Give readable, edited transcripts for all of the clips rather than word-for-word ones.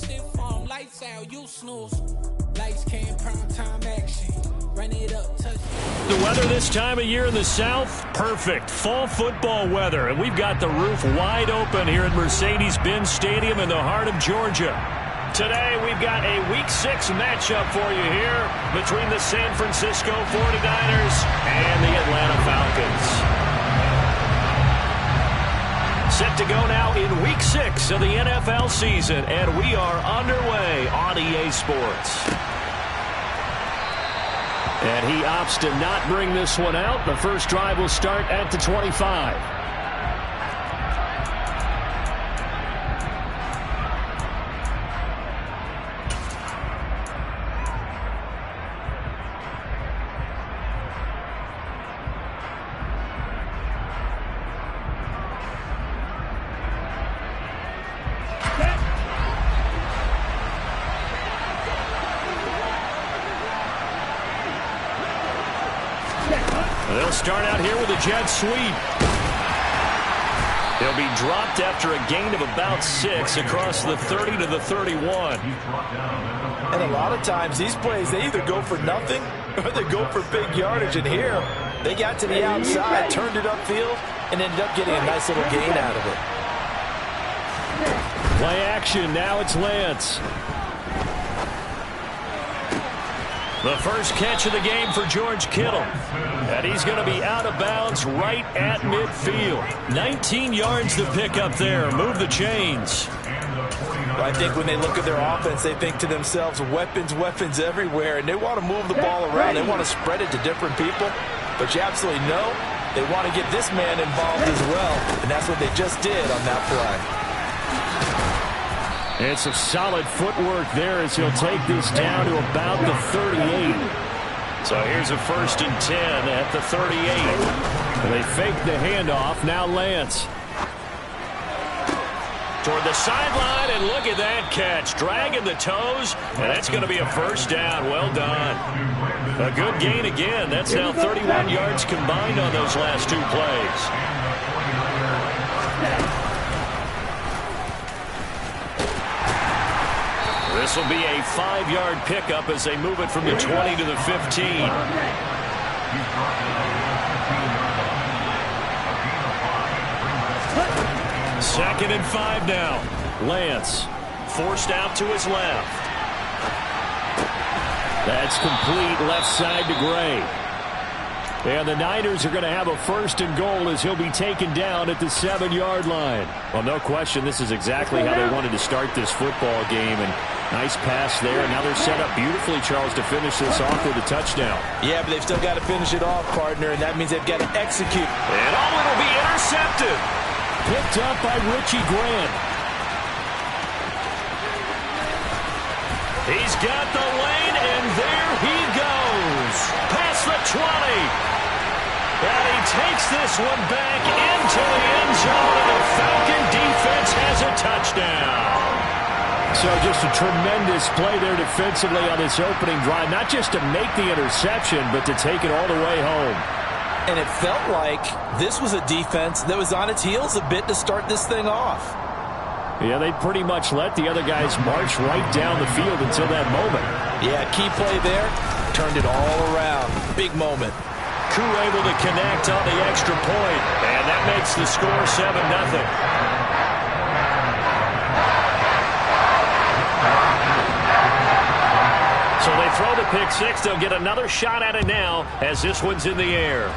it for 'em. Lights out, you snooze. Lights came, prime time action. Run it up, touch. The weather this time of year in the South, perfect. Fall football weather. And we've got the roof wide open here at Mercedes-Benz Stadium in the heart of Georgia. Today, we've got a Week 6 matchup for you here between the San Francisco 49ers and the Atlanta Falcons. Set to go now in Week 6 of the NFL season, and we are underway on EA Sports. And he opts to not bring this one out. The first drive will start at the 25. They'll start out here with a jet sweep. He'll be dropped after a gain of about 6 across the 30 to the 31. And a lot of times these plays, they either go for nothing or they go for big yardage. And here, they got to the outside, turned it upfield, and ended up getting a nice little gain out of it. Play action. Now it's Lance. The first catch of the game for George Kittle. And he's going to be out of bounds right at midfield. 19 yards to pick up there. Move the chains. Well, I think when they look at their offense, they think to themselves, weapons, weapons everywhere. And they want to move the ball around. They want to spread it to different people. But you absolutely know they want to get this man involved as well. And that's what they just did on that play. It's some solid footwork there as he'll take this down to about the 38. So here's a 1st and 10 at the 38. And they fake the handoff. Now Lance. Toward the sideline, and look at that catch. Dragging the toes, and that's going to be a first down. Well done. A good gain again. That's now 31 yards combined on those last 2 plays. This will be a 5-yard pickup as they move it from the 20 to the 15. 2nd and 5 now. Lance forced out to his left. That's complete left side to Gray. And the Niners are going to have a 1st and goal as he'll be taken down at the 7-yard line. Well, no question, this is exactly how they wanted to start this football game. And nice pass there. And now they're set up beautifully, Charles, to finish this off with a touchdown. Yeah, but they've still got to finish it off, partner, and that means they've got to execute. And it'll be intercepted. Picked up by Richie Grant. He's got the lane, and there he goes. Past the 20. And he takes this one back into the end zone, and the Falcon defense has a touchdown. So just a tremendous play there defensively on this opening drive. Not just to make the interception, but to take it all the way home. And it felt like this was a defense that was on its heels a bit to start this thing off. Yeah, they pretty much let the other guys march right down the field until that moment. Yeah, key play there. Turned it all around. Big moment. Koo able to connect on the extra point. And that makes the score 7-0. So they throw the pick 6. They'll get another shot at it now as this one's in the air.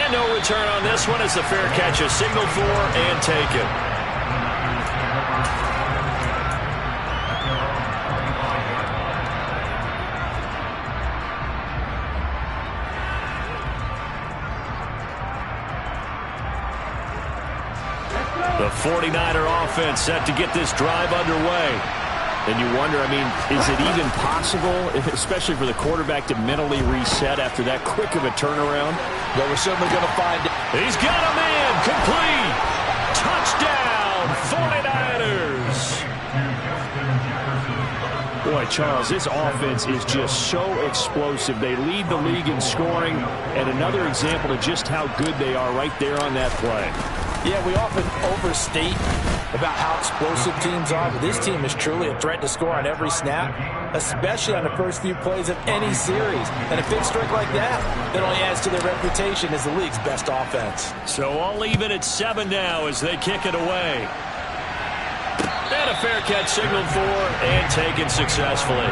And no return on this one as the fair catch is signaled for and taken. The 49er offense set to get this drive underway. And you wonder, I mean, is it even possible, especially for the quarterback, to mentally reset after that quick of a turnaround? Well, we're certainly going to find it. He's got a man. Complete. Touchdown, 49ers. Boy, Charles, this offense is just so explosive. They lead the league in scoring, and another example of just how good they are right there on that play. Yeah, we often overstate about how explosive teams are, but this team is truly a threat to score on every snap, especially on the first few plays of any series. And a big streak like that only adds to their reputation as the league's best offense. So all even at 7 now as they kick it away. And a fair catch signaled for and taken successfully.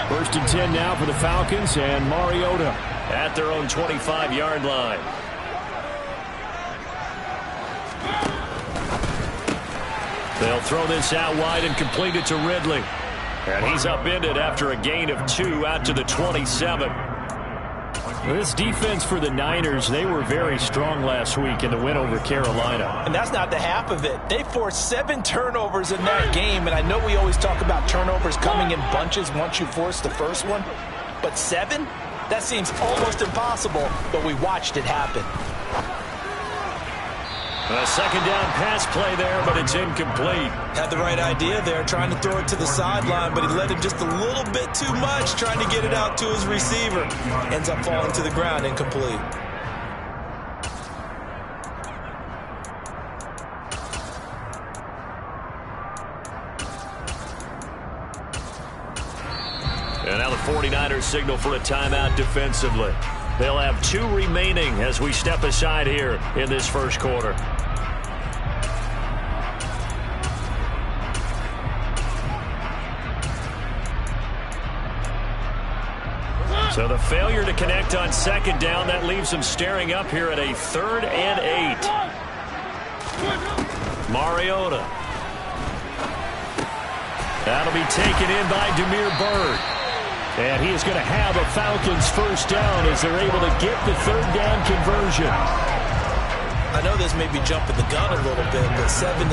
First and 10 now for the Falcons, and Mariota at their own 25-yard line. They'll throw this out wide and complete it to Ridley. And he's upended after a gain of 2 out to the 27. This defense for the Niners, they were very strong last week in the win over Carolina. And that's not the half of it. They forced 7 turnovers in that game, and I know we always talk about turnovers coming in bunches once you force the first one, but 7? That seems almost impossible, but we watched it happen. A second down pass play there, but it's incomplete. Had the right idea there, trying to throw it to the sideline, but he led him just a little bit too much, trying to get it out to his receiver. Ends up falling to the ground, incomplete. And now the 49ers signal for a timeout defensively. They'll have 2 remaining as we step aside here in this first quarter. So the failure to connect on second down, that leaves them staring up here at a 3rd and 8. Mariota. That'll be taken in by Damiere Byrd. And he is going to have a Falcons first down as they're able to get the 3rd down conversion. I know this may be jumping the gun a little bit, but 7-7,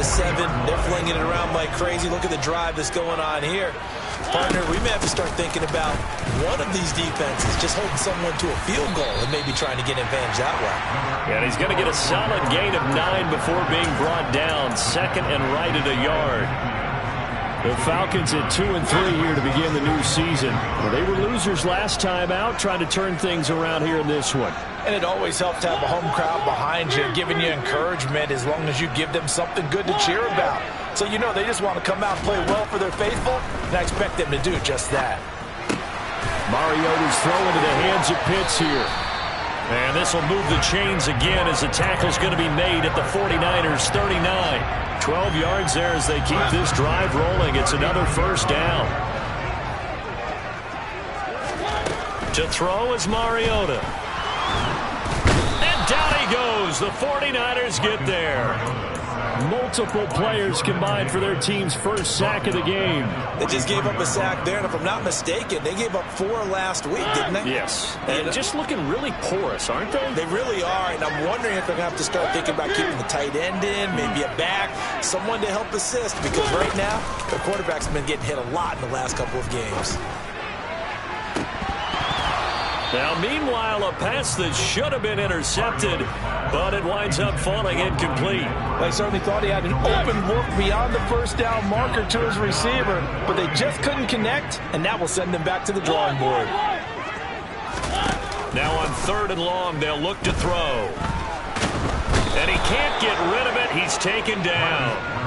they're flinging it around like crazy. Look at the drive that's going on here. Partner, we may have to start thinking about one of these defenses just holding someone to a field goal and maybe trying to get advantage that way. And he's going to get a solid gain of 9 before being brought down. 2nd and right at a yard. The Falcons at 2-3 here to begin the new season. Well, they were losers last time out, trying to turn things around here in this one. And it always helps to have a home crowd behind you, giving you encouragement as long as you give them something good to cheer about. So you know they just want to come out and play well for their faithful, and I expect them to do just that. Mariota's throw into the hands of Pitts here. And this will move the chains again as the tackle's going to be made at the 49ers 39. 12 yards there as they keep this drive rolling. It's another first down. To throw is Mariota. And down he goes. The 49ers get there. Multiple players combined for their team's first sack of the game. They just gave up a sack there, and if I'm not mistaken, they gave up 4 last week, didn't they? Yes. And just looking really porous, aren't they? They really are, and I'm wondering if they're going to have to start thinking about keeping the tight end in, maybe a back, someone to help assist, because right now, the quarterback's been getting hit a lot in the last couple of games. Now, meanwhile, a pass that should have been intercepted, but it winds up falling incomplete. They certainly thought he had an open look beyond the first down marker to his receiver, but they just couldn't connect, and that will send them back to the drawing board. Now on 3rd and long, they'll look to throw. And he can't get rid of it. He's taken down.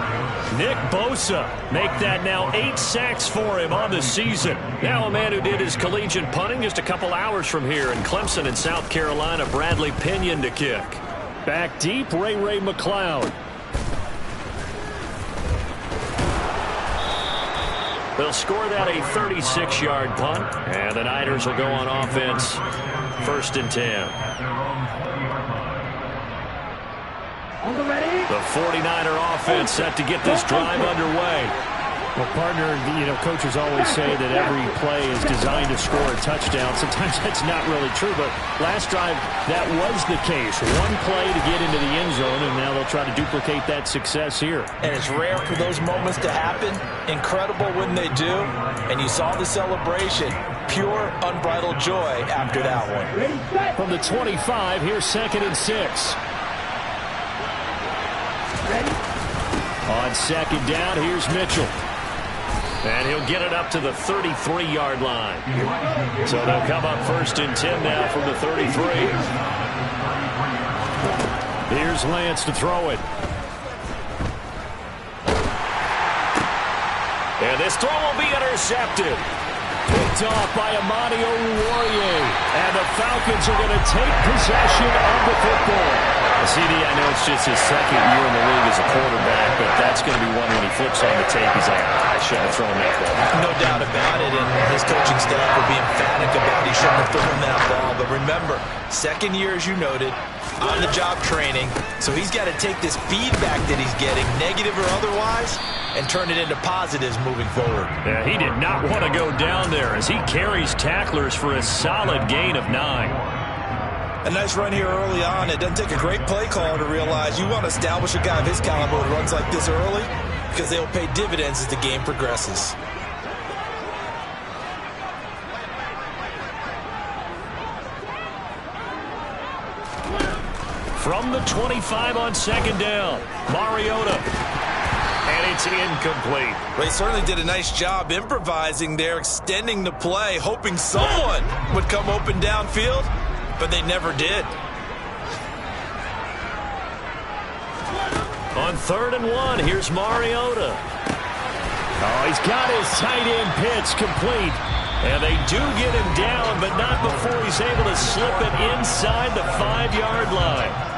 Nick Bosa make that now 8 sacks for him on the season. Now a man who did his collegiate punting just a couple hours from here in Clemson in South Carolina, Bradley Pinion to kick. Back deep, Ray McCloud. They'll score that a 36-yard punt, and the Niners will go on offense 1st and 10. The 49er offense set to get this drive underway. Well, partner, coaches always say that every play is designed to score a touchdown. Sometimes that's not really true, but last drive, that was the case. One play to get into the end zone, and now they'll try to duplicate that success here. And it's rare for those moments to happen. Incredible when they do. And you saw the celebration. Pure, unbridled joy after that one. From the 25, here's 2nd and 6. On second down, here's Mitchell. And he'll get it up to the 33-yard line. So they'll come up 1st and 10 now from the 33. Here's Lance to throw it. And this throw will be intercepted. Picked off by Amani Oruwariye. And the Falcons are going to take possession of the football. CD, I know it's just his second year in the league as a quarterback, but that's going to be one when he flips on the tape. He's like, I shouldn't have thrown that ball. No doubt about it, and his coaching staff will be emphatic about he shouldn't have thrown that ball. But remember, second year, as you noted, on-the-job training, so he's got to take this feedback that he's getting, negative or otherwise, and turn it into positives moving forward. Yeah, he did not want to go down there as he carries tacklers for a solid gain of 9. A nice run here early on. It doesn't take a great play caller to realize you want to establish a guy of his caliber who runs like this early because they'll pay dividends as the game progresses. From the 25 on second down, Mariota. And it's incomplete. They certainly did a nice job improvising there, extending the play, hoping someone would come open downfield. But they never did. On 3rd and 1, here's Mariota. Oh, he's got his tight end pitch complete. And they do get him down, but not before he's able to slip it inside the 5-yard line.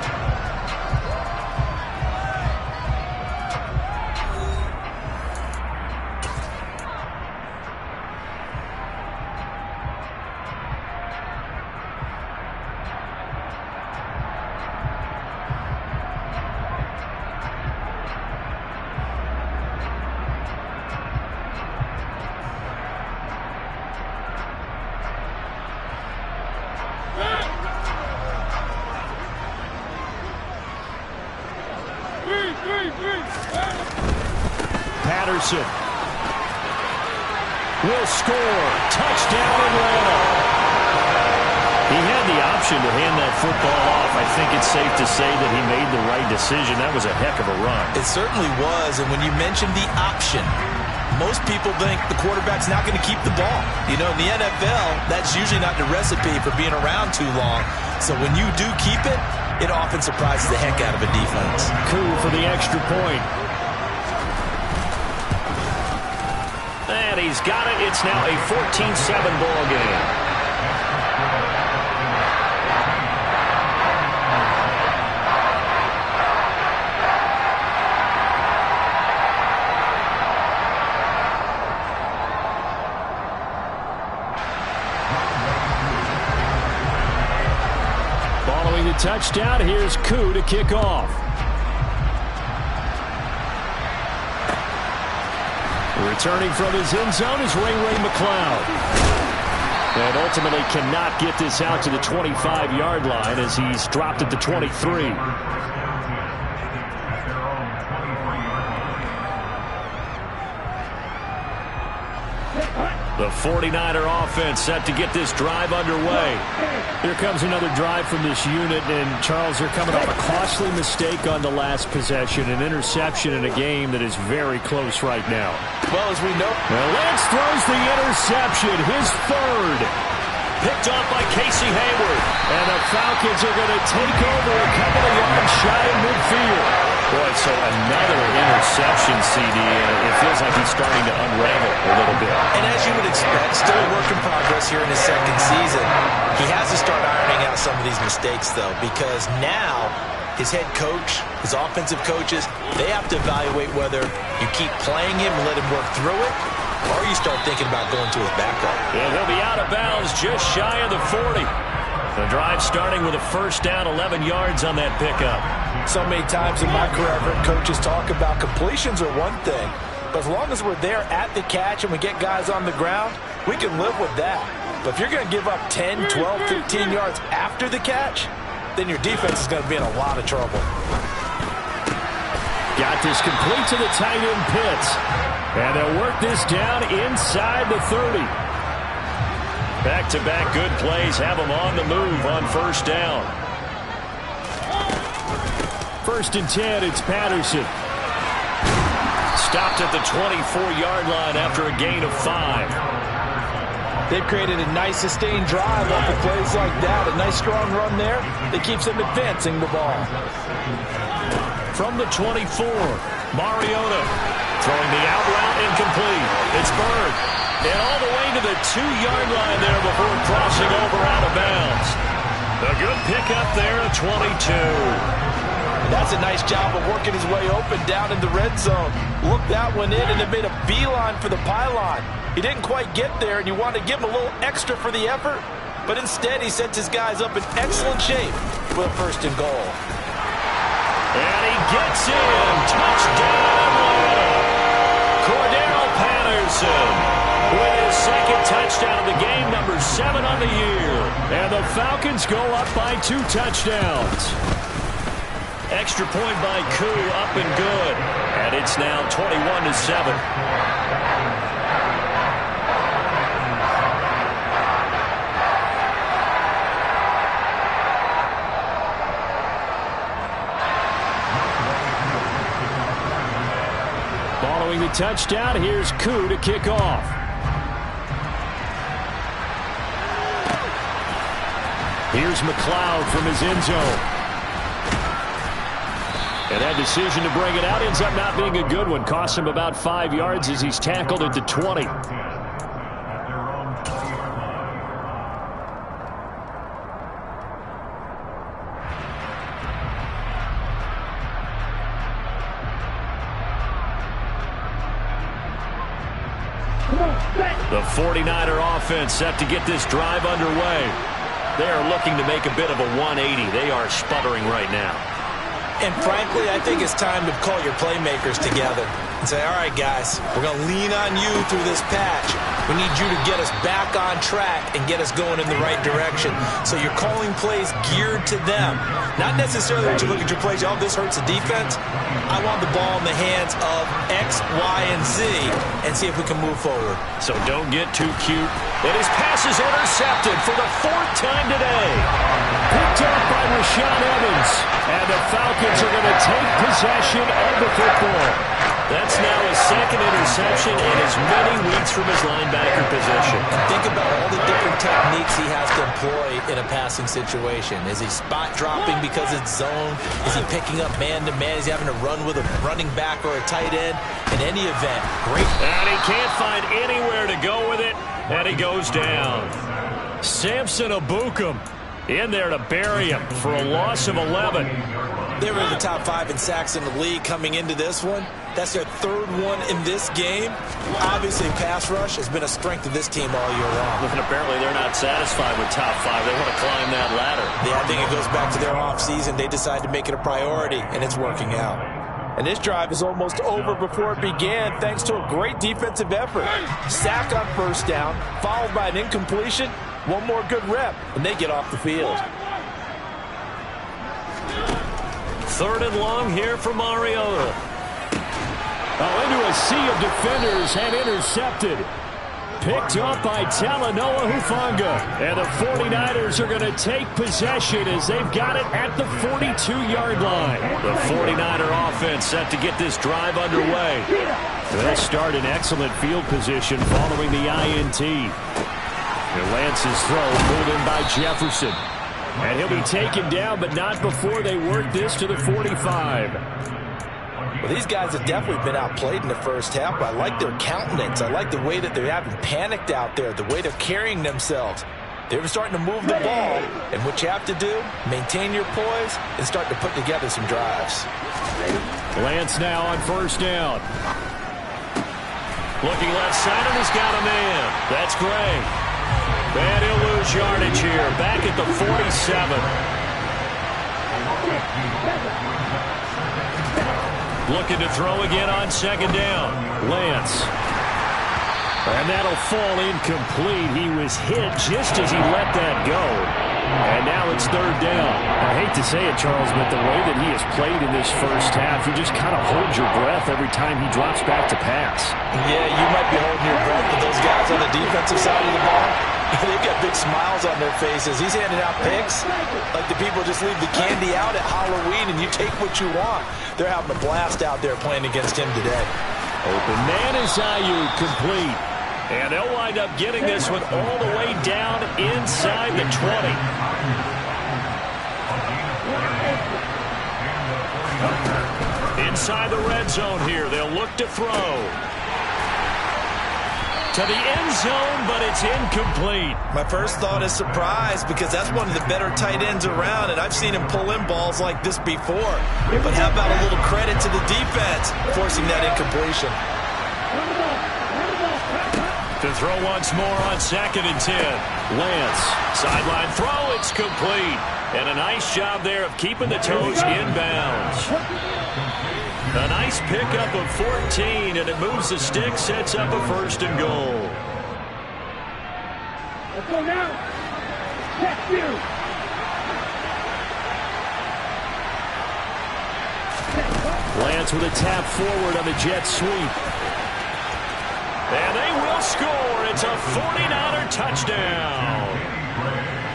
Patterson will score. Touchdown, Atlanta. He had the option to hand that football off. I think it's safe to say that he made the right decision. That was a heck of a run. It certainly was, and when you mentioned the option, most people think the quarterback's not going to keep the ball. You know, in the NFL, that's usually not the recipe for being around too long. So when you do keep it, it often surprises the heck out of a defense. Coup for the extra point. And he's got it. It's now a 14-7 ball game. Following the touchdown, here's Koo to kick off. Returning from his end zone is Ray McCloud. And ultimately cannot get this out to the 25-yard line as he's dropped at the 23. The 49er offense set to get this drive underway. Here comes another drive from this unit, and Charles, they're coming off a costly mistake on the last possession, an interception in a game that is very close right now. Well, as we know, Lance throws the interception, his third. Picked off by Casey Hayward. And the Falcons are going to take over a couple of yards shy of midfield. Boy, so another interception, CD. It feels like he's starting to unravel a little bit. And as you would expect, still a work in progress here in his second season. He has to start ironing out some of these mistakes, though, because now his head coach, his offensive coaches, they have to evaluate whether you keep playing him and let him work through it, or you start thinking about going to his backup. Yeah, he'll be out of bounds just shy of the 40. The drive starting with a first down, 11 yards on that pickup. So many times in my career, I've heard coaches talk about completions are one thing, but as long as we're there at the catch and we get guys on the ground, we can live with that. But if you're going to give up 10, 12, 15 yards after the catch, then your defense is going to be in a lot of trouble. Got this complete to the tight end Pitts. And they'll work this down inside the 30. Back-to-back good plays have them on the move on first down. 1st and 10, it's Patterson. stopped at the 24-yard line after a gain of 5. They've created a nice sustained drive off of plays like that. A nice strong run there that keeps them advancing the ball. From the 24, Mariota throwing the out route incomplete. It's Bird. And all the way to the 2-yard line there before crossing over out of bounds. A good pickup there at 22. That's a nice job of working his way open down in the red zone. Looked that one in and then made a beeline for the pylon. He didn't quite get there, and you want to give him a little extra for the effort. But instead, he sets his guys up in excellent shape with a 1st and goal. And he gets in. Touchdown, Atlanta. Cordell Patterson with his 2nd touchdown of the game, number 7 on the year. And the Falcons go up by 2 touchdowns. Extra point by Koo, up and good. And it's now 21-7. Following the touchdown, here's Koo to kick off. Here's McLeod from his end zone. And that decision to bring it out ends up not being a good one. Costs him about 5 yards as he's tackled at the 20. The 49er offense set to get this drive underway. They are looking to make a bit of a 180. They are sputtering right now. And frankly, I think it's time to call your playmakers together and say, all right, guys, we're going to lean on you through this patch. We need you to get us back on track and get us going in the right direction. So you're calling plays geared to them. Not necessarily when you look at your plays, oh, this hurts the defense. I want the ball in the hands of X, Y, and Z and see if we can move forward. So don't get too cute. And his pass is intercepted for the 4th time today. Picked up by Rashaan Evans. And the Falcons are going to take possession of the football. That's now his 2nd interception in as many weeks from his linebacker position. Think about all the different techniques he has to employ in a passing situation. Is he spot dropping because it's zone? Is he picking up man-to-man? Is he having to run with a running back or a tight end? In any event, great. And he can't find anywhere to go with it, and he goes down. Samson Ebukam in there to bury him for a loss of 11. They were in the top 5 in sacks in the league coming into this one. That's their 3rd one in this game. Obviously, pass rush has been a strength of this team all year long. And apparently they're not satisfied with top 5. They want to climb that ladder. Yeah, I think it goes back to their offseason. They decided to make it a priority, and it's working out. And this drive is almost over before it began thanks to a great defensive effort. Sack on 1st down, followed by an incompletion. One more good rep, and they get off the field. 3rd and long here for Mariota. Into a sea of defenders and intercepted. Picked up by Talanoa Hufanga. And the 49ers are going to take possession as they've got it at the 42-yard line. The 49er offense set to get this drive underway. They'll start in excellent field position following the INT. And Lance's throw pulled in by Jefferson. And he'll be taken down, but not before they work this to the 45. Well, these guys have definitely been outplayed in the first half, but I like their countenance. I like the way that they're having panicked out there, the way they're carrying themselves. They're starting to move the ball, and what you have to do, maintain your poise and start to put together some drives. Lance now on 1st down. Looking left side, and he's got a man. That's Gray. And he'll lose yardage here, back at the 47. Looking to throw again on 2nd down. Lance. And that'll fall incomplete. He was hit just as he let that go. And now it's 3rd down. I hate to say it, Charles, but the way that he has played in this first half, you just kind of hold your breath every time he drops back to pass. Yeah, you might be holding your breath, but those guys on the defensive side of the ball, they've got big smiles on their faces. He's handing out picks like the people just leave the candy out at Halloween and you take what you want. They're having a blast out there playing against him today. Open man is Ayuk, complete. And they'll wind up getting this one all the way down inside the 20. Inside the red zone here, they'll look to throw. To the end zone, but it's incomplete. My first thought is surprise because that's one of the better tight ends around, and I've seen him pull in balls like this before. But how about a little credit to the defense forcing that incompletion? To throw once more on 2nd and 10. Lance, sideline throw, it's complete. And a nice job there of keeping the toes inbounds. A nice pickup of 14, and it moves the stick, sets up a 1st and goal. Let's go now. Check you. Lance with a tap forward on the jet sweep. And they will score. It's a 49er touchdown.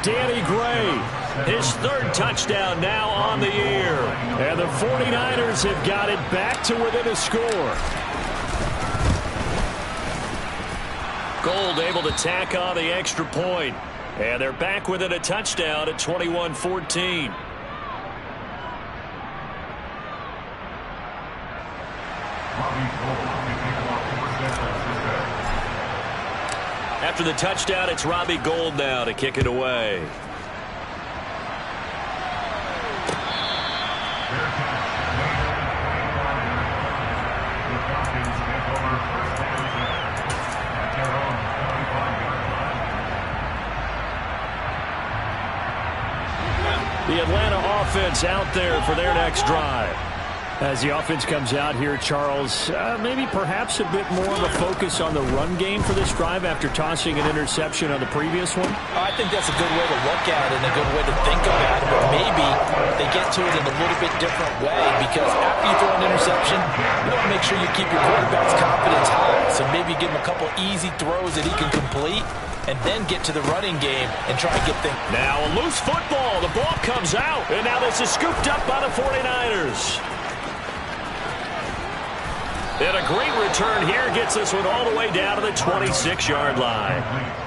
Danny Gray, his 3rd touchdown now on the year. And the 49ers have got it back to within a score. Gold able to tack on the extra point. And they're back within a touchdown at 21-14. After the touchdown, it's Robbie Gould now to kick it away. The Atlanta offense out there for their next drive. As the offense comes out here, Charles, maybe perhaps a bit more of a focus on the run game for this drive after tossing an interception on the previous one? I think that's a good way to look at it and a good way to think about it, but maybe they get to it in a little bit different way because after you throw an interception, you want to make sure you keep your quarterback's confidence high. So maybe give him a couple easy throws that he can complete and then get to the running game and try to get things. Now a loose football. The ball comes out, and now this is scooped up by the 49ers. And a great return here gets this one all the way down to the 26-yard line.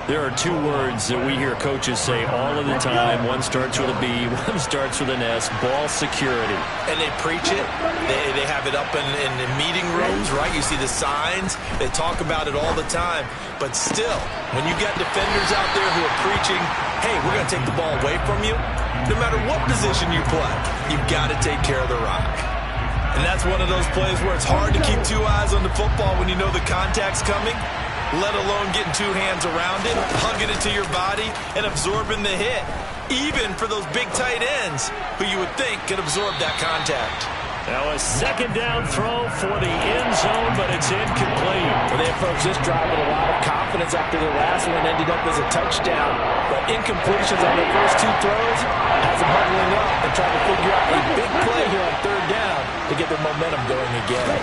There are 2 words that we hear coaches say all of the time. One starts with a B, one starts with an S, ball security. And they preach it. They have it up in meeting rooms, right? You see the signs. They talk about it all the time. But still, when you got defenders out there who are preaching, hey, we're going to take the ball away from you, no matter what position you play, you've got to take care of the rock. And that's one of those plays where it's hard to keep 2 eyes on the football when you know the contact's coming, let alone getting 2 hands around it, hugging it to your body, and absorbing the hit, even for those big tight ends who you would think could absorb that contact. Now a 2nd down throw for the end zone, but it's incomplete. Well, they approached this drive with a lot of confidence after the last one ended up as a touchdown. But incompletions on their first 2 throws has them huddling up and trying to figure out a big play here on 3rd down to get their momentum going again.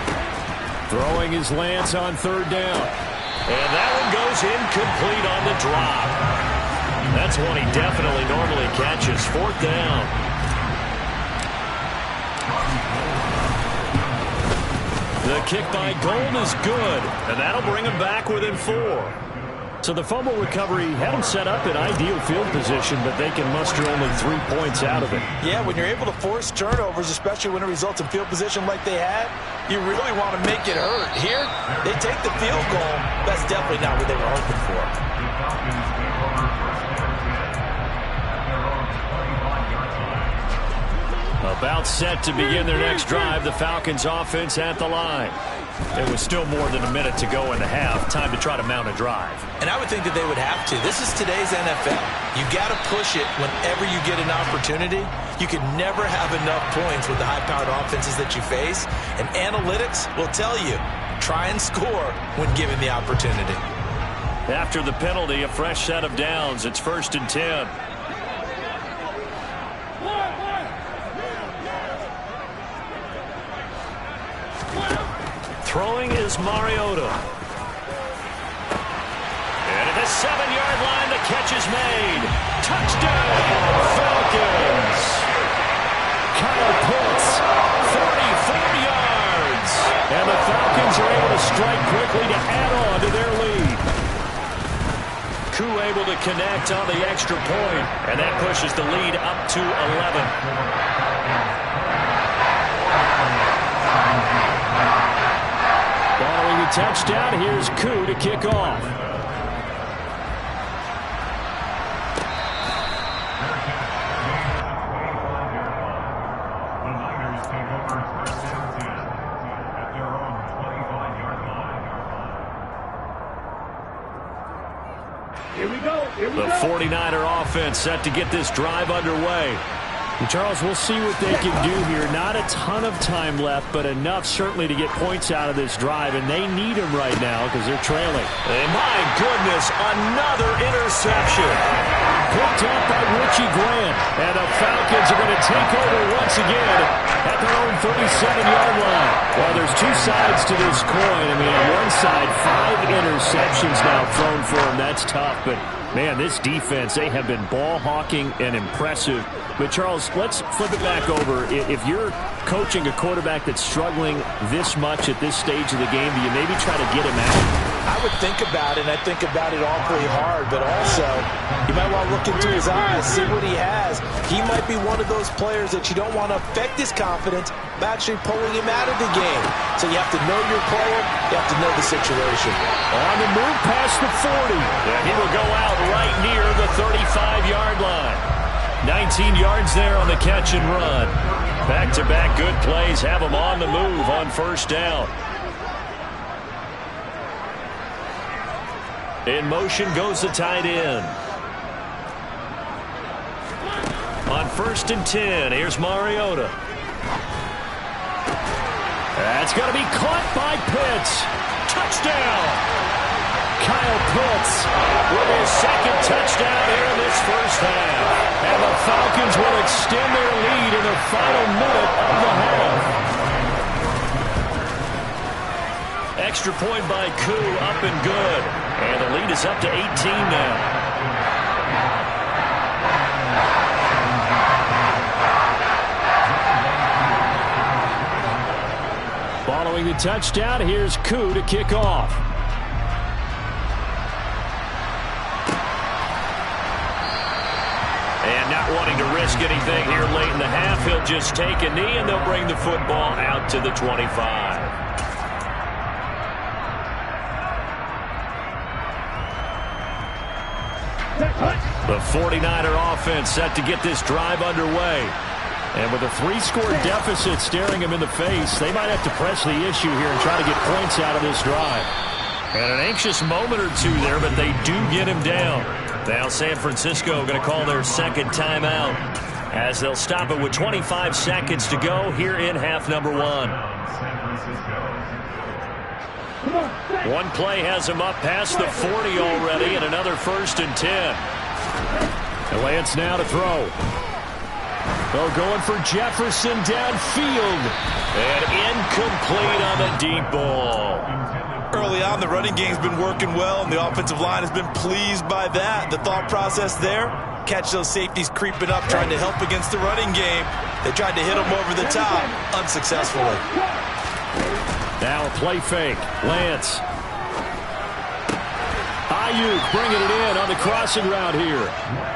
Throwing is Lance on 3rd down. And that one goes incomplete on the drop. That's one he definitely normally catches. 4th down. The kick by Gould is good, and that'll bring him back within 4. So the fumble recovery had them set up in ideal field position, but they can muster only 3 points out of it. Yeah, when you're able to force turnovers, especially when it results in field position like they had, you really want to make it hurt. Here, they take the field goal. That's definitely not what they were hoping for. About set to begin their next drive, the Falcons offense at the line. It was still more than a minute to go in the half. Time to try to mount a drive. And I would think that they would have to. This is today's NFL. You got to push it whenever you get an opportunity. You can never have enough points with the high-powered offenses that you face. And analytics will tell you, try and score when given the opportunity. After the penalty, a fresh set of downs. It's 1st and 10. Throwing is Mariota. And at the 7-yard line, the catch is made. Touchdown, Falcons. Kyle Pitts, 34 yards. And the Falcons are able to strike quickly to add on to their lead. Koo able to connect on the extra point, and that pushes the lead up to 11. Following the touchdown, here's Koo to kick off. The 49er offense set to get this drive underway. And Charles, we'll see what they can do here. Not a ton of time left, but enough certainly to get points out of this drive, and they need them right now because they're trailing. And my goodness, another interception. Picked up by Richie Grant, and the Falcons are going to take over once again at their own 37-yard line. Well, there's two sides to this coin. I mean, on one side, 5 interceptions now thrown for them. That's tough, but man, this defense, they have been ball hawking and impressive. But, Charles, let's flip it back over. If you're coaching a quarterback that's struggling this much at this stage of the game, do you maybe try to get him out? I would think about it, and I think about it awfully hard, but also you might want to look into his eyes, see what he has. He might be one of those players that you don't want to affect his confidence by actually pulling him out of the game. So you have to know your player, you have to know the situation. On the move past the 40. And he will go out right near the 35-yard line. 19 yards there on the catch and run. Back-to-back good plays have him on the move on first down. In motion goes the tight end. On 1st and 10, here's Mariota. That's going to be caught by Pitts. Touchdown! Kyle Pitts with his second touchdown here in this first half. And the Falcons will extend their lead in the final minute of the half. Extra point by Koo, up and good. And the lead is up to 18 now. Following the touchdown, here's Koo to kick off. And not wanting to risk anything here late in the half, he'll just take a knee and they'll bring the football out to the 25. The 49er offense set to get this drive underway. And with a 3-score deficit staring him in the face, they might have to press the issue here and try to get points out of this drive. And an anxious moment or two there, but they do get him down. Now San Francisco going to call their second timeout as they'll stop it with 25 seconds to go here in half number 1. One play has him up past the 40 already, and another 1st and 10. And Lance now to throw. They're going for Jefferson downfield. And incomplete on the deep ball. Early on, the running game's been working well, and the offensive line has been pleased by that. The thought process there, catch those safeties creeping up, trying to help against the running game. They tried to hit them over the top, unsuccessfully. Now a play fake. Lance. Ayuk bringing it in on the crossing route here.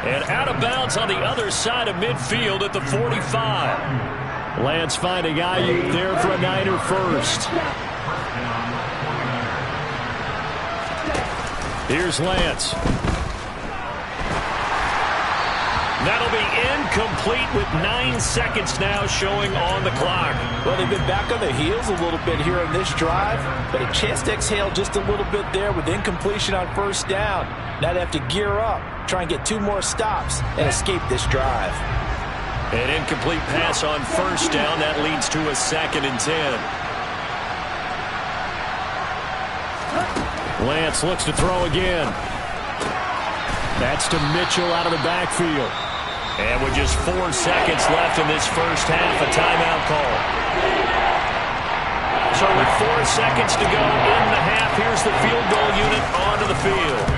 And out of bounds on the other side of midfield at the 45. Lance finding Ayuk there for a Niner first. Here's Lance. That'll be incomplete with 9 seconds now showing on the clock. Well, they've been back on their heels a little bit here in this drive, but a chance to exhale just a little bit there with incompletion on first down. Now they have to gear up, try and get 2 more stops, and escape this drive. An incomplete pass on first down. That leads to a 2nd and 10. Lance looks to throw again. That's to Mitchell out of the backfield. And with just 4 seconds left in this first half, a timeout call. So with 4 seconds to go in the half, here's the field goal unit onto the field.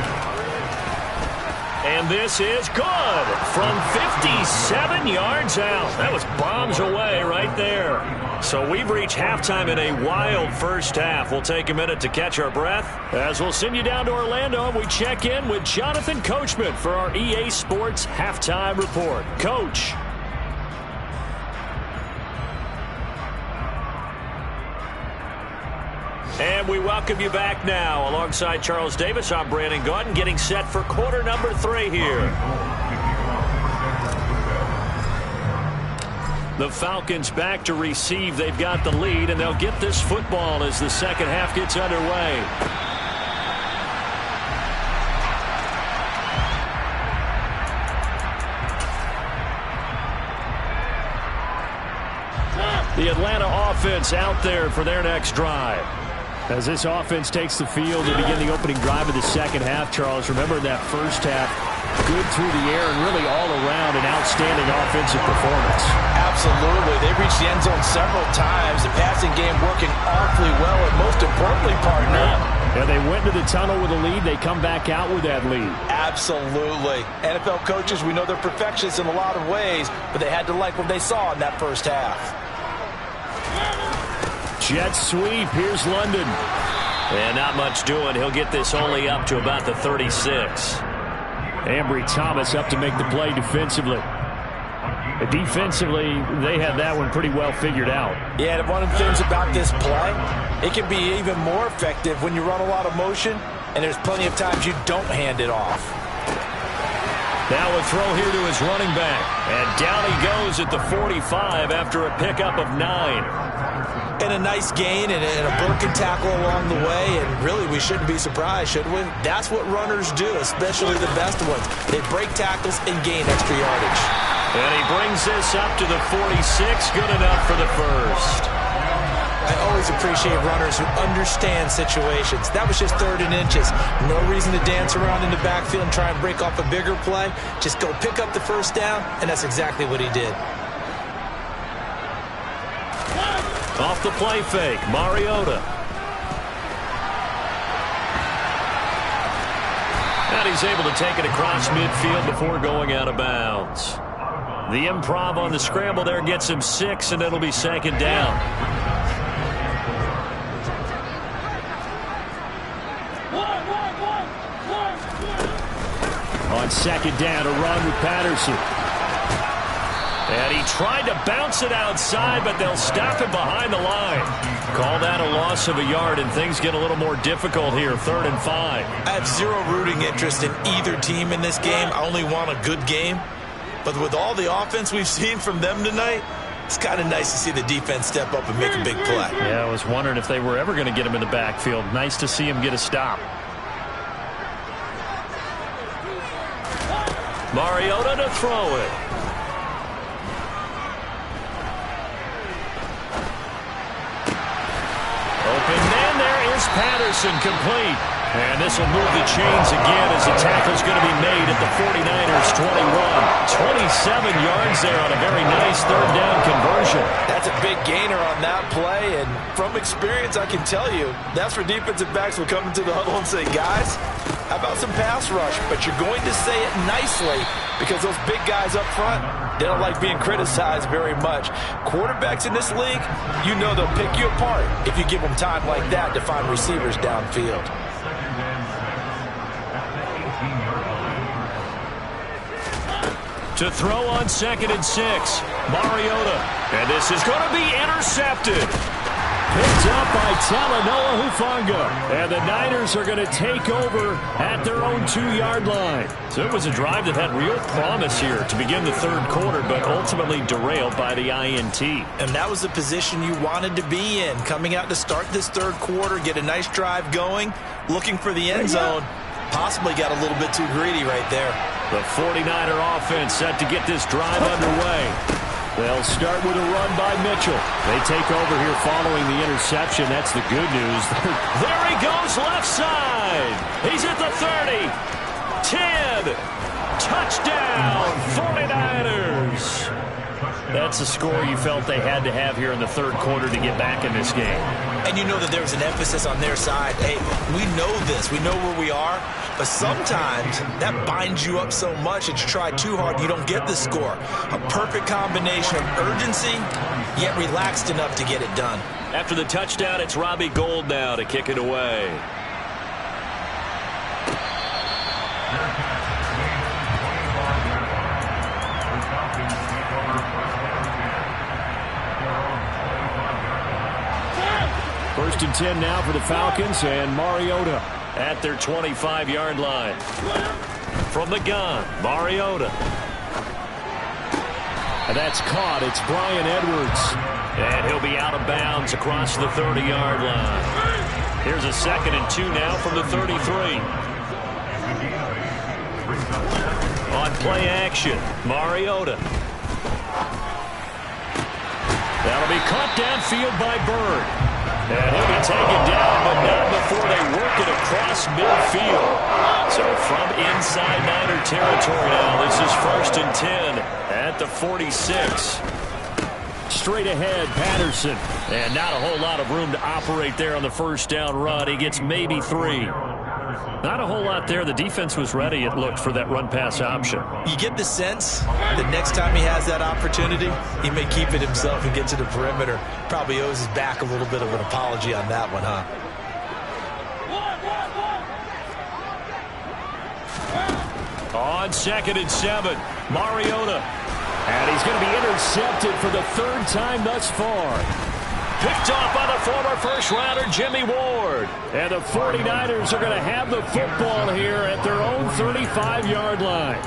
And this is good from 57 yards out. That was bombs away right there. So we've reached halftime in a wild first half. We'll take a minute to catch our breath as we'll send you down to Orlando and we check in with Jonathan Coachman for our EA Sports Halftime Report. Coach. And we welcome you back now. Alongside Charles Davis, I'm Brandon Gaudin, getting set for quarter number 3 here. The Falcons back to receive. They've got the lead, and they'll get this football as the second half gets underway. The Atlanta offense out there for their next drive. As this offense takes the field to begin the opening drive of the second half, Charles, remember that first half, good through the air and really all around an outstanding offensive performance. Absolutely. They reached the end zone several times. The passing game working awfully well, and most importantly, partner. Yeah, they went to the tunnel with a lead. They come back out with that lead. Absolutely. NFL coaches, we know they're perfectionists in a lot of ways, but they had to like what they saw in that first half. Jet sweep. Here's London. And not much doing. He'll get this only up to about the 36. Ambry Thomas up to make the play defensively. Defensively, they had that one pretty well figured out. Yeah, and one of the things about this play, it can be even more effective when you run a lot of motion, and there's plenty of times you don't hand it off. Now a throw here to his running back. And down he goes at the 45 after a pickup of 9. And a nice gain and a broken tackle along the way, and really we shouldn't be surprised, should we? That's what runners do, especially the best ones. They break tackles and gain extra yardage. And he brings this up to the 46, good enough for the first. I always appreciate runners who understand situations. That was just 3rd and inches. No reason to dance around in the backfield and try and break off a bigger play. Just go pick up the first down, and that's exactly what he did. Off the play fake, Mariota. And he's able to take it across midfield before going out of bounds. The improv on the scramble there gets him 6, and it'll be 2nd down. On 2nd down, a run with Patterson. And he tried to bounce it outside, but they'll stop him behind the line. Call that a loss of a yard, and things get a little more difficult here, 3rd and 5. I have zero rooting interest in either team in this game. I only want a good game. But with all the offense we've seen from them tonight, it's kind of nice to see the defense step up and make a big play. Yeah, I was wondering if they were ever going to get him in the backfield. Nice to see him get a stop. Mariota to throw it. Open man, there is Patterson, complete. And this will move the chains again as the tackle's going to be made at the 49ers 21. 27 yards there on a very nice 3rd down conversion. That's a big gainer on that play, and from experience I can tell you, that's where defensive backs will come into the huddle and say, guys, how about some pass rush? But you're going to say it nicely because those big guys up front, they don't like being criticized very much. Quarterbacks in this league, you know they'll pick you apart if you give them time like that to find receivers downfield. To throw on 2nd and 6, Mariota. And this is going to be intercepted. Picked up by Talanoa Hufanga. And the Niners are going to take over at their own 2-yard line. So it was a drive that had real promise here to begin the 3rd quarter, but ultimately derailed by the INT. And that was the position you wanted to be in. Coming out to start this 3rd quarter, get a nice drive going, looking for the end zone. Possibly got a little bit too greedy right there. The 49er offense set to get this drive underway. They'll start with a run by Mitchell. They take over here following the interception. That's the good news. There he goes left side. He's at the 30. 10. Touchdown, 49ers. That's the score you felt they had to have here in the 3rd quarter to get back in this game. And you know that there was an emphasis on their side. Hey, we know this. We know where we are. But sometimes that binds you up so much that you try too hard, you don't get the score. A perfect combination of urgency, yet relaxed enough to get it done. After the touchdown, it's Robbie Gould now to kick it away. First and 10 now for the Falcons, and Mariota at their 25-yard line. From the gun, Mariota. And that's caught. It's Bryan Edwards. And he'll be out of bounds across the 30-yard line. Here's a 2nd and 2 now from the 33. On play action, Mariota. That'll be caught downfield by Bird. And he'll be taken down, but not before they work it across midfield. So from inside Niner territory now, this is 1st and 10 at the 46. Straight ahead, Patterson. And not a whole lot of room to operate there on the first down run. He gets maybe 3. Not a whole lot there. The defense was ready, it looked, for that run-pass option. You get the sense that next time he has that opportunity, he may keep it himself and get to the perimeter. Probably owes his back a little bit of an apology on that one, huh? On 2nd and 7, Mariota. And he's going to be intercepted for the 3rd time thus far. Picked off by the former first-rounder, Jimmy Ward. And the 49ers are going to have the football here at their own 35-yard line.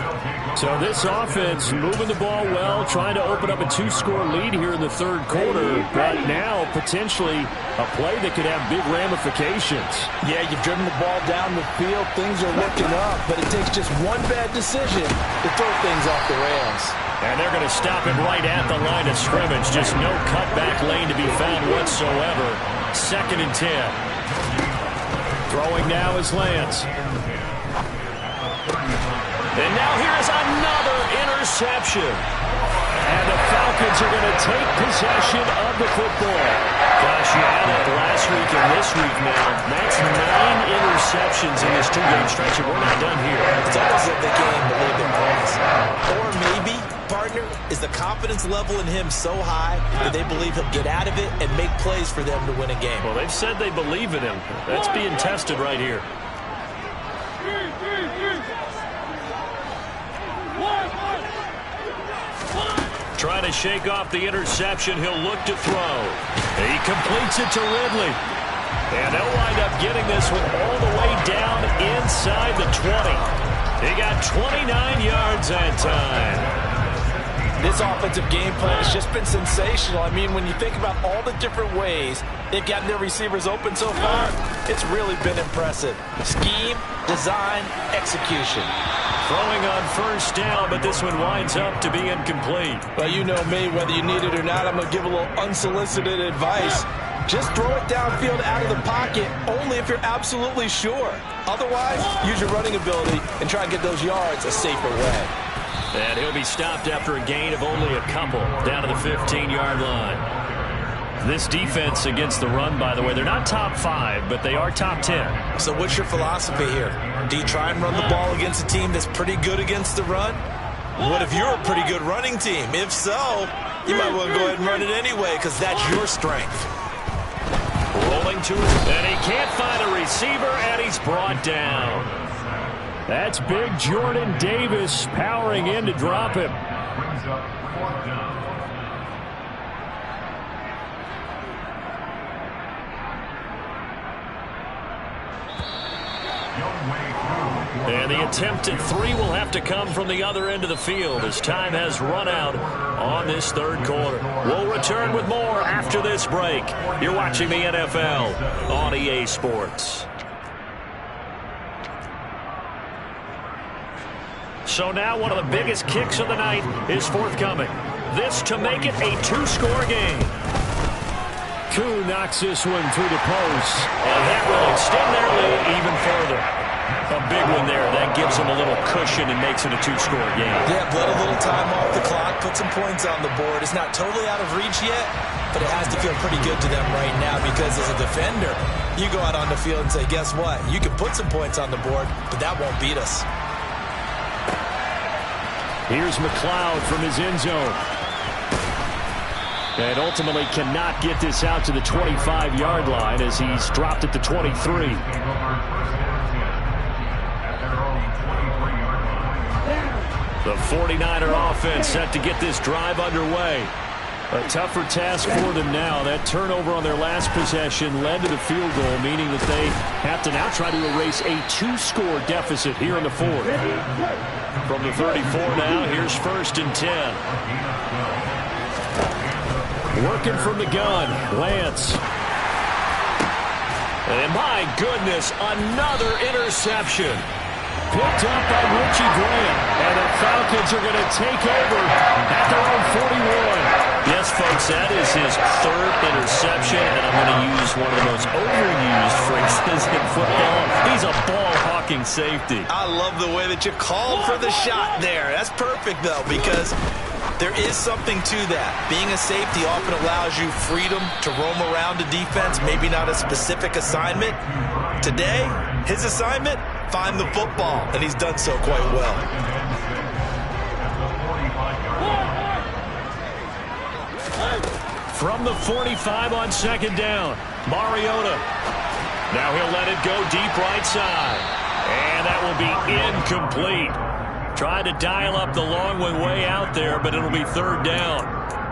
So this offense moving the ball well, trying to open up a 2-score lead here in the 3rd quarter. But now potentially a play that could have big ramifications. Yeah, you've driven the ball down the field. Things are looking up, but it takes just one bad decision to throw things off the rails. And they're going to stop him right at the line of scrimmage. Just no cutback lane to be found whatsoever. 2nd and 10. Throwing now is Lance. And now here is another interception. And the Falcons are going to take possession of the football. Gosh, you had it last week and this week now. That's 9 interceptions in this 2-game stretch, and we're not done here. It's almost like they can't believe their plays. Or maybe, partner, is the confidence level in him so high that they believe he'll get out of it and make plays for them to win a game. Well, they've said they believe in him. That's being tested right here. Trying to shake off the interception. He'll look to throw. He completes it to Ridley. And they'll wind up getting this one all the way down inside the 20. He got 29 yards that time. This offensive game plan has just been sensational. I mean, when you think about all the different ways they've gotten their receivers open so far, it's really been impressive. Scheme, design, execution. Throwing on first down, but this one winds up to be incomplete. Well, you know me, whether you need it or not, I'm going to give a little unsolicited advice. Just throw it downfield out of the pocket only if you're absolutely sure. Otherwise, use your running ability and try and get those yards a safer way. And he'll be stopped after a gain of only a couple down to the 15-yard line. This defense against the run, by the way, they're not top 5, but they are top 10. So what's your philosophy here? Do you try and run the ball against a team that's pretty good against the run? What if you're a pretty good running team? If so, you might want to go ahead and run it anyway because that's your strength. Rolling to it, and he can't find a receiver, and he's brought down. That's big Jordan Davis powering in to drop him. And the attempt at 3 will have to come from the other end of the field as time has run out on this 3rd quarter. We'll return with more after this break. You're watching the NFL on EA Sports. So now one of the biggest kicks of the night is forthcoming. This to make it a 2-score game. Koo knocks this one through the post. And that will extend their lead even further. A big one there. That gives gives them a little cushion and makes it a two-score game. Yeah, let a little time off the clock, put some points on the board. It's not totally out of reach yet, but it has to feel pretty good to them right now because as a defender, you go out on the field and say, guess what? You can put some points on the board, but that won't beat us. Here's McLeod from his end zone. And ultimately cannot get this out to the 25-yard line as he's dropped at the 23. The 49er offense set to get this drive underway. A tougher task for them now. That turnover on their last possession led to the field goal, meaning that they have to now try to erase a two-score deficit here in the fourth. From the 34 now, here's 1st and 10. Working from the gun, Lance. And my goodness, another interception. Picked up by Richie Grant. And the Falcons are going to take over at their own 41. Yes, folks, that is his 3rd interception, and I'm going to use one of the most overused phrases in football. He's a ball-hawking safety. I love the way that you called for the shot there. That's perfect, though, because there is something to that. Being a safety often allows you freedom to roam around the defense, maybe not a specific assignment. Today, his assignment, find the football, and he's done so quite well. From the 45 on 2nd down, Mariota. Now he'll let it go deep right side. And that will be incomplete. Tried to dial up the long one way out there, but it'll be 3rd down.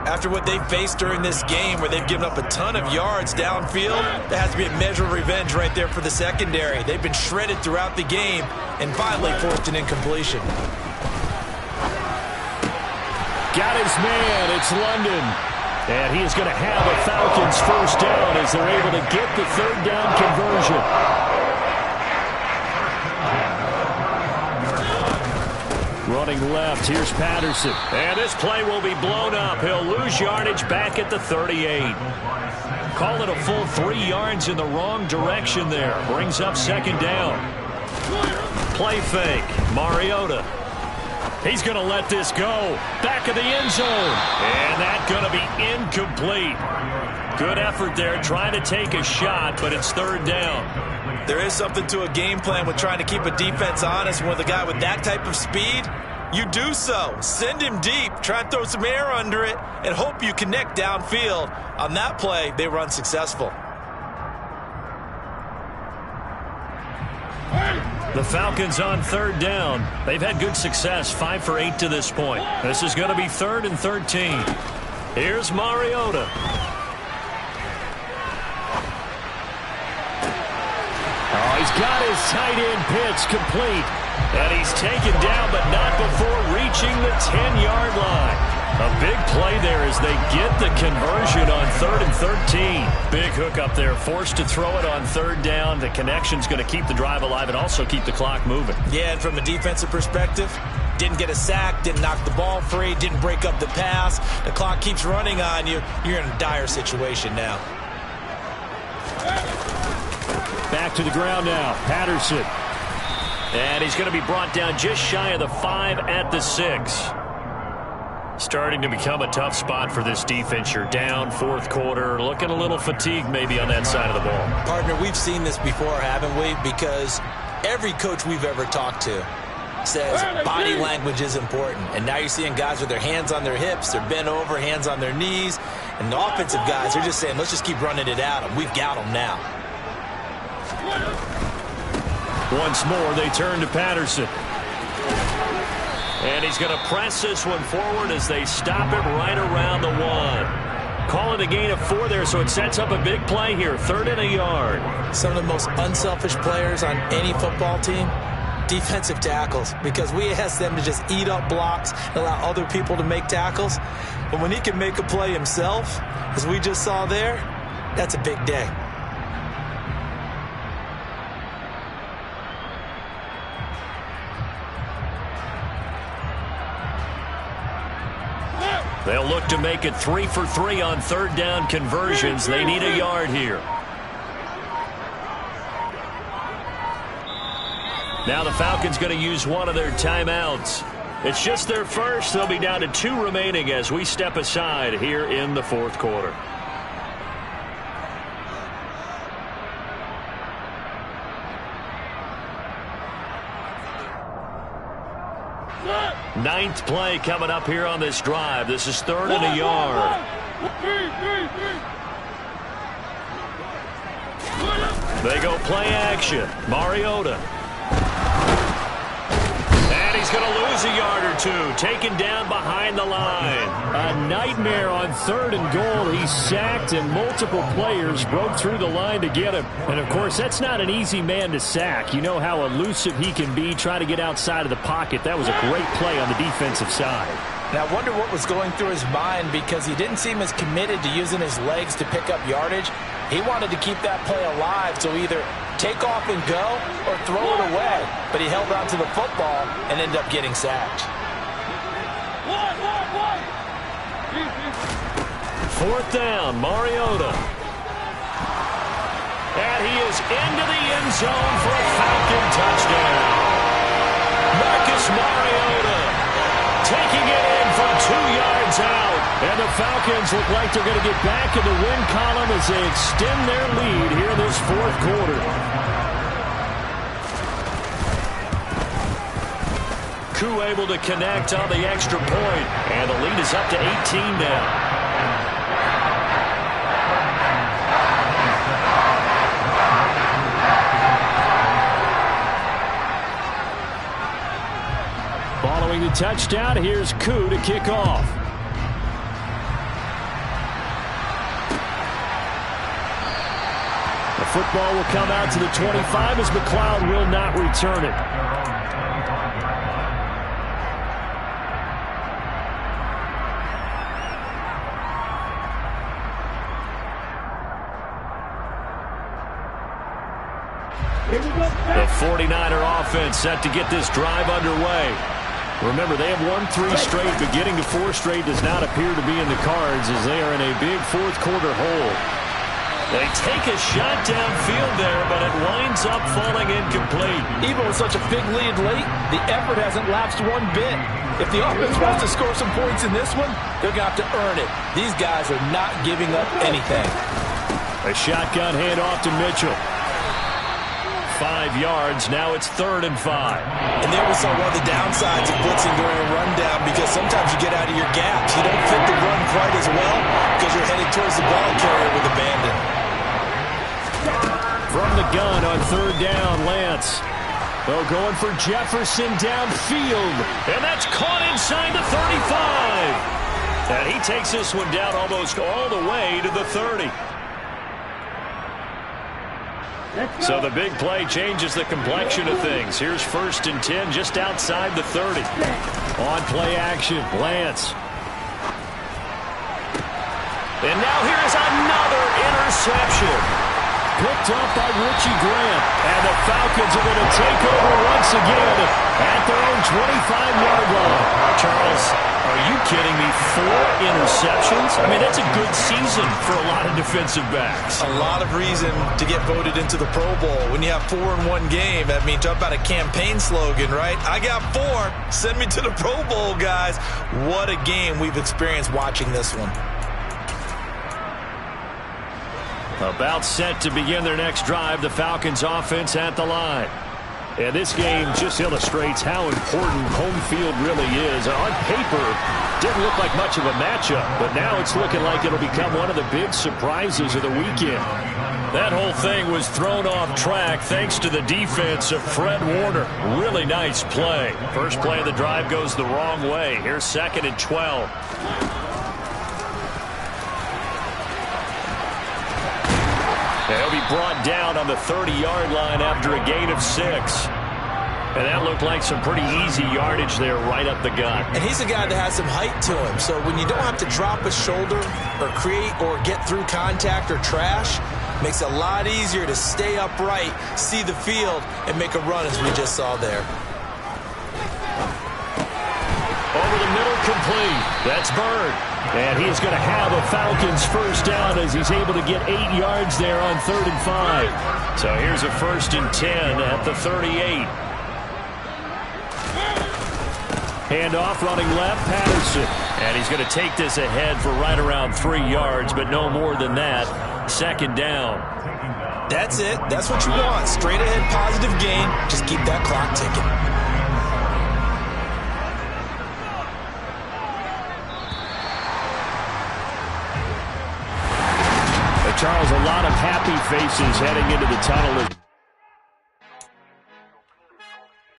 After what they've faced during this game where they've given up a ton of yards downfield, there has to be a measure of revenge right there for the secondary. They've been shredded throughout the game and finally forced an incompletion. Got his man. It's London. And he is going to have a Falcons 1st down as they're able to get the 3rd down conversion. Running left, here's Patterson. And this play will be blown up. He'll lose yardage back at the 38. Call it a full 3 yards in the wrong direction there. Brings up 2nd down. Play fake, Mariota. He's going to let this go. Back of the end zone. And that's going to be incomplete. Good effort there trying to take a shot, but it's 3rd down. There is something to a game plan with trying to keep a defense honest. With a guy with that type of speed, you do so. Send him deep. Try and throw some air under it and hope you connect downfield. On that play, they were unsuccessful. The Falcons on 3rd down. They've had good success, 5 for 8 to this point. This is going to be 3rd and 13. Here's Mariota. Oh, he's got his tight end pitch complete. And he's taken down, but not before reaching the 10-yard line. A big play there as they get the conversion on 3rd and 13. Big hook up there, forced to throw it on 3rd down. The connection's going to keep the drive alive and also keep the clock moving. Yeah, and from a defensive perspective, didn't get a sack, didn't knock the ball free, didn't break up the pass. The clock keeps running on you. You're in a dire situation now. Back to the ground now, Patterson. And he's going to be brought down just shy of the 5 at the 6. Starting to become a tough spot for this defense. You're down 4th quarter, looking a little fatigued maybe on that side of the ball. Partner, we've seen this before, haven't we? Because every coach we've ever talked to says body language is important. And now you're seeing guys with their hands on their hips, they're bent over, hands on their knees. And the offensive guys are just saying, let's just keep running it at them. We've got them now. Once more, they turn to Patterson. And he's going to press this one forward as they stop it right around the 1. Call it a gain of 4 there, so it sets up a big play here. 3rd and a yard. Some of the most unselfish players on any football team, defensive tackles, because we ask them to just eat up blocks and allow other people to make tackles. But when he can make a play himself, as we just saw there, that's a big day. They'll look to make it 3 for 3 on 3rd down conversions. They need a yard here. Now the Falcons going to use one of their timeouts. It's just their first. They'll be down to 2 remaining as we step aside here in the fourth quarter. Ninth play coming up here on this drive. This is 3rd and a yard. They go play action. Mariota. And he's going to lose a yard or 2. Taken down behind the line. A nightmare on 3rd and goal. He's sacked and multiple players broke through the line to get him. And, of course, that's not an easy man to sack. You know how elusive he can be, trying to get outside of the pocket. That was a great play on the defensive side. Now, I wonder what was going through his mind, because he didn't seem as committed to using his legs to pick up yardage. He wanted to keep that play alive, so either take off and go or throw it away. But he held on to the football and ended up getting sacked. 4th down, Mariota. And he is into the end zone for a Falcon touchdown. Marcus Mariota taking it in from 2 yards out. And the Falcons look like they're going to get back in the win column as they extend their lead here in this fourth quarter. Koo able to connect on the extra point. And the lead is up to 18 now. Following the touchdown, here's Koo to kick off. The football will come out to the 25 as McLeod will not return it. The 49er offense set to get this drive underway. Remember, they have won 3 straight, but getting to 4 straight does not appear to be in the cards as they are in a big fourth quarter hole. They take a shot downfield there, but it winds up falling incomplete. Even with such a big lead late, the effort hasn't lapsed one bit. If the offense wants to score some points in this one, they're going to have to earn it. These guys are not giving up anything. A shotgun handoff to Mitchell. 5 yards. Now it's 3rd and 5. And there we saw one of the downsides of blitzing during a rundown, because sometimes you get out of your gaps. You don't fit the run quite as well because you're headed towards the ball carrier with abandon. From the gun on 3rd down, Lance. Oh, going for Jefferson downfield. And that's caught inside the 35. And he takes this one down almost all the way to the 30. So the big play changes the complexion of things. Here's 1st and 10 just outside the 30. On play action, Lance. And now here's another interception. Picked up by Richie Grant. And the Falcons are going to take over once again at their own 25-yard line. Charles, are you kidding me? 4 interceptions? I mean, that's a good season for a lot of defensive backs. A lot of reason to get voted into the Pro Bowl. When you have 4 in one game, I mean, talk about a campaign slogan, right? I got 4. Send me to the Pro Bowl, guys. What a game we've experienced watching this one. About set to begin their next drive, the Falcons offense at the line. And this game just illustrates how important home field really is. On paper, didn't look like much of a matchup, but now it's looking like it'll become one of the big surprises of the weekend. That whole thing was thrown off track thanks to the defense of Fred Warner. Really nice play. First play of the drive goes the wrong way. Here's 2nd and 12. He'll be brought down on the 30-yard line after a gain of 6. And that looked like some pretty easy yardage there right up the gut. And he's a guy that has some height to him. So when you don't have to drop a shoulder or create or get through contact or trash, makes it a lot easier to stay upright, see the field, and make a run as we just saw there. Over the middle, complete. That's Bird. And he's going to have a Falcons first down as he's able to get 8 yards there on 3rd and 5. So here's a 1st and 10 at the 38. Handoff running left, Patterson. And he's going to take this ahead for right around 3 yards, but no more than that. Second down. That's it. That's what you want. Straight ahead positive gain. Just keep that clock ticking. Charles, a lot of happy faces heading into the tunnel.